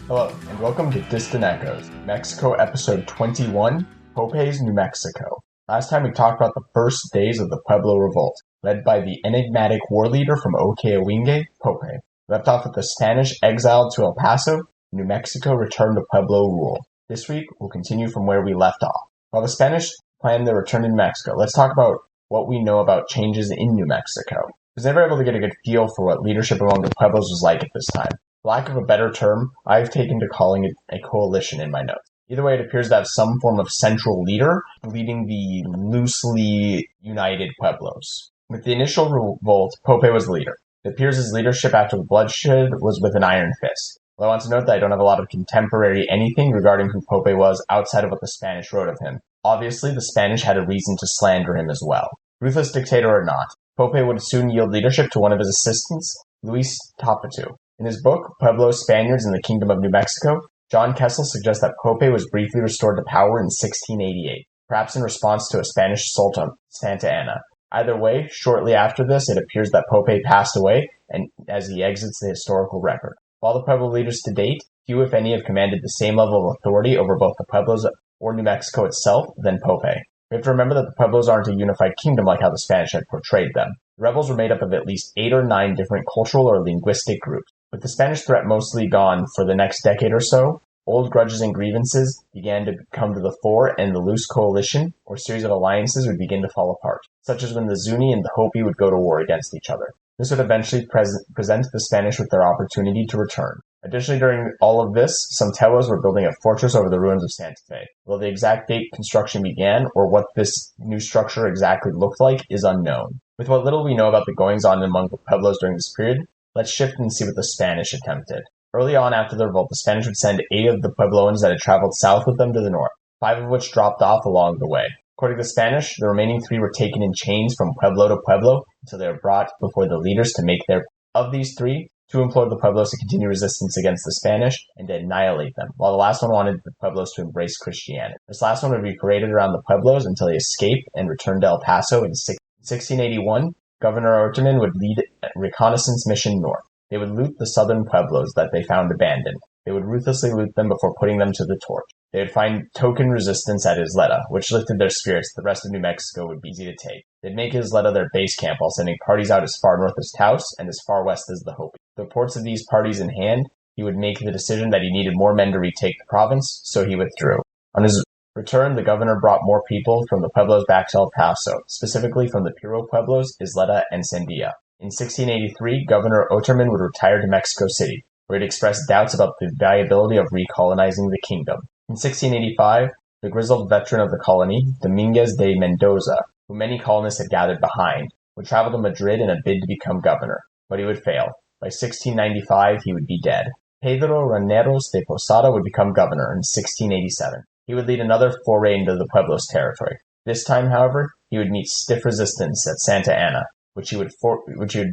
Hello, and welcome to Distant Echoes, Mexico episode 21, Pope's New Mexico. Last time we talked about the first days of the Pueblo revolt, led by the enigmatic war leader from Okeawinge, Pope. We left off with the Spanish exiled to El Paso, New Mexico returned to Pueblo rule. This week, we'll continue from where we left off. While the Spanish planned their return to New Mexico, let's talk about what we know about changes in New Mexico. I was never able to get a good feel for what leadership among the Pueblos was like at this time. For lack of a better term, I've taken to calling it a coalition in my notes. Either way, it appears to have some form of central leader leading the loosely united Pueblos. With the initial revolt, Pope was the leader. It appears his leadership after the bloodshed was with an iron fist. Well, I want to note that I don't have a lot of contemporary anything regarding who Pope was outside of what the Spanish wrote of him. Obviously, the Spanish had a reason to slander him as well. Ruthless dictator or not, Pope would soon yield leadership to one of his assistants, Luis Tapatu. In his book, Pueblo Spaniards in the Kingdom of New Mexico, John Kessel suggests that Pope was briefly restored to power in 1688, perhaps in response to a Spanish assault on Santa Anna. Either way, shortly after this, it appears that Pope passed away and as he exits the historical record. While the Pueblo leaders to date, few if any have commanded the same level of authority over both the Pueblos or New Mexico itself than Pope. We have to remember that the Pueblos aren't a unified kingdom like how the Spanish had portrayed them. The rebels were made up of at least 8 or 9 different cultural or linguistic groups. With the Spanish threat mostly gone for the next decade or so, old grudges and grievances began to come to the fore and the loose coalition, or series of alliances, would begin to fall apart, such as when the Zuni and the Hopi would go to war against each other. This would eventually present the Spanish with their opportunity to return. Additionally, during all of this, some Tewas were building a fortress over the ruins of Santa Fe. Although the exact date construction began, or what this new structure exactly looked like, is unknown. With what little we know about the goings-on among the Pueblos during this period, let's shift and see what the Spanish attempted. Early on after the revolt, the Spanish would send 8 of the Puebloans that had traveled south with them to the north, 5 of which dropped off along the way. According to the Spanish, the remaining 3 were taken in chains from Pueblo to Pueblo until they were brought before the leaders to make their. Of these 3, 2 implored the Pueblos to continue resistance against the Spanish and to annihilate them, while the last one wanted the Pueblos to embrace Christianity. This last one would be paraded around the Pueblos until he escaped and returned to El Paso in 1681. Governor Orterman would lead a reconnaissance mission north. They would loot the southern Pueblos that they found abandoned. They would ruthlessly loot them before putting them to the torch. They would find token resistance at Isleta, which lifted their spirits. The rest of New Mexico would be easy to take. They'd make Isleta their base camp while sending parties out as far north as Taos and as far west as the Hopi. The reports of these parties in hand, he would make the decision that he needed more men to retake the province, so he withdrew. On his return, the governor brought more people from the Pueblos back to El Paso, specifically from the Piro Pueblos, Isleta, and Sandia. In 1683, Governor Orterman would retire to Mexico City, where he'd expressed doubts about the viability of recolonizing the kingdom. In 1685, the grizzled veteran of the colony, Dominguez de Mendoza, who many colonists had gathered behind, would travel to Madrid in a bid to become governor, but he would fail. By 1695, he would be dead. Pedro Raneros de Posada would become governor in 1687. He would lead another foray into the Pueblos territory. This time, however, he would meet stiff resistance at Santa Anna, which he would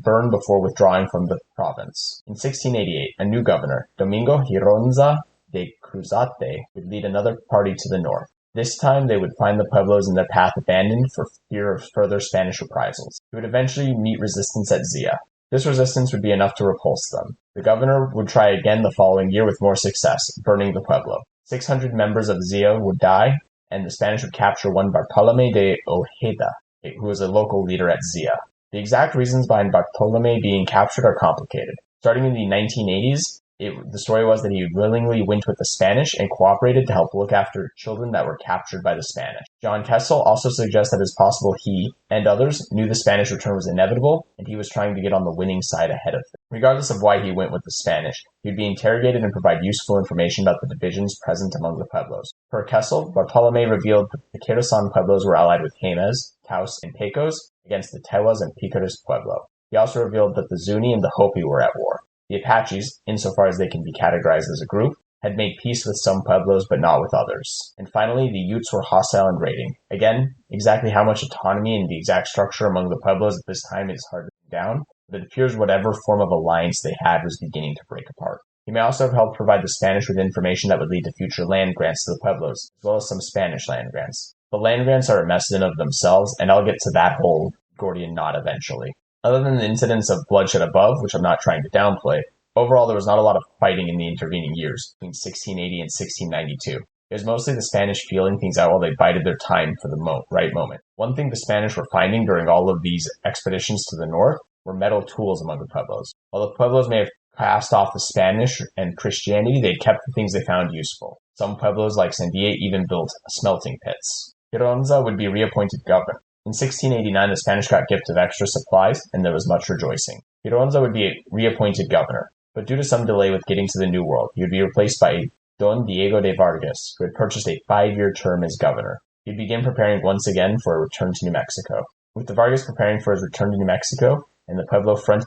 burn before withdrawing from the province. In 1688, a new governor, Domingo Gironza de Cruzate, would lead another party to the north. This time, they would find the Pueblos in their path abandoned for fear of further Spanish reprisals. He would eventually meet resistance at Zia. This resistance would be enough to repulse them. The governor would try again the following year with more success, burning the Pueblo. 600 members of Zia would die, and the Spanish would capture one Bartolome de Ojeda, who was a local leader at Zia. The exact reasons behind Bartolome being captured are complicated. Starting in the 1980s, the story was that he willingly went with the Spanish and cooperated to help look after children that were captured by the Spanish. John Kessel also suggests that it's possible he, and others, knew the Spanish return was inevitable, and he was trying to get on the winning side ahead of it. Regardless of why he went with the Spanish, he would be interrogated and provide useful information about the divisions present among the Pueblos. Per Kessel, Bartolome revealed that the Quezon Pueblos were allied with Jemez, Taos, and Pecos against the Tewas and Picaras Pueblo. He also revealed that the Zuni and the Hopi were at war. The Apaches, insofar as they can be categorized as a group, had made peace with some Pueblos but not with others. And finally, the Utes were hostile and raiding. Again, exactly how much autonomy and the exact structure among the Pueblos at this time is hard to pin down, but it appears whatever form of alliance they had was beginning to break apart. He may also have helped provide the Spanish with information that would lead to future land grants to the Pueblos, as well as some Spanish land grants. The land grants are a mess in of themselves, and I'll get to that whole Gordian knot eventually. Other than the incidents of bloodshed above, which I'm not trying to downplay, Overall, there was not a lot of fighting in the intervening years, between 1680 and 1692. It was mostly the Spanish feeling things out while they bided their time for the right moment. One thing the Spanish were finding during all of these expeditions to the north were metal tools among the Pueblos. While the Pueblos may have cast off the Spanish and Christianity, they kept the things they found useful. Some Pueblos, like Sandia, even built smelting pits. Gironza would be reappointed governor. In 1689, the Spanish got gift of extra supplies, and there was much rejoicing. Gironza would be reappointed governor, but due to some delay with getting to the New World, he would be replaced by Don Diego de Vargas, who had purchased a 5-year term as governor. He'd begin preparing once again for a return to New Mexico. With de Vargas preparing for his return to New Mexico, and the Pueblo front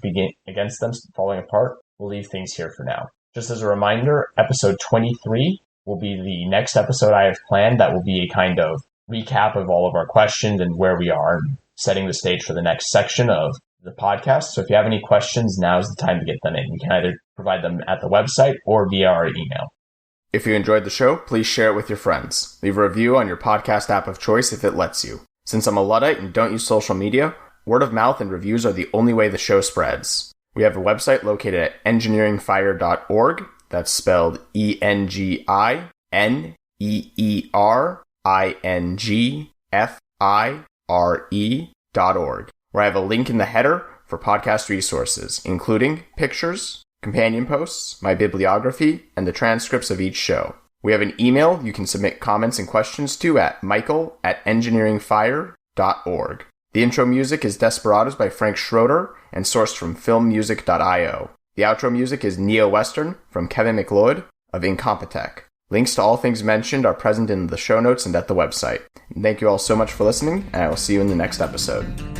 against them falling apart, we'll leave things here for now. Just as a reminder, episode 23 will be the next episode I have planned. That will be a kind of recap of all of our questions and where we are, and setting the stage for the next section of the podcast. So if you have any questions, now's the time to get them in. You can either provide them at the website or via our email. If you enjoyed the show, please share it with your friends. Leave a review on your podcast app of choice if it lets you. Since I'm a Luddite and don't use social media, word of mouth and reviews are the only way the show spreads. We have a website located at engineeringfire.org. That's spelled engineeringfire.org, where I have a link in the header for podcast resources, including pictures, companion posts, my bibliography, and the transcripts of each show. We have an email you can submit comments and questions to at michael@engineeringfire.org. The intro music is Desperados by Frank Schroeder and sourced from filmmusic.io. The outro music is NeoWestern from Kevin McLeod of Incompetech. Links to all things mentioned are present in the show notes and at the website. Thank you all so much for listening, and I will see you in the next episode.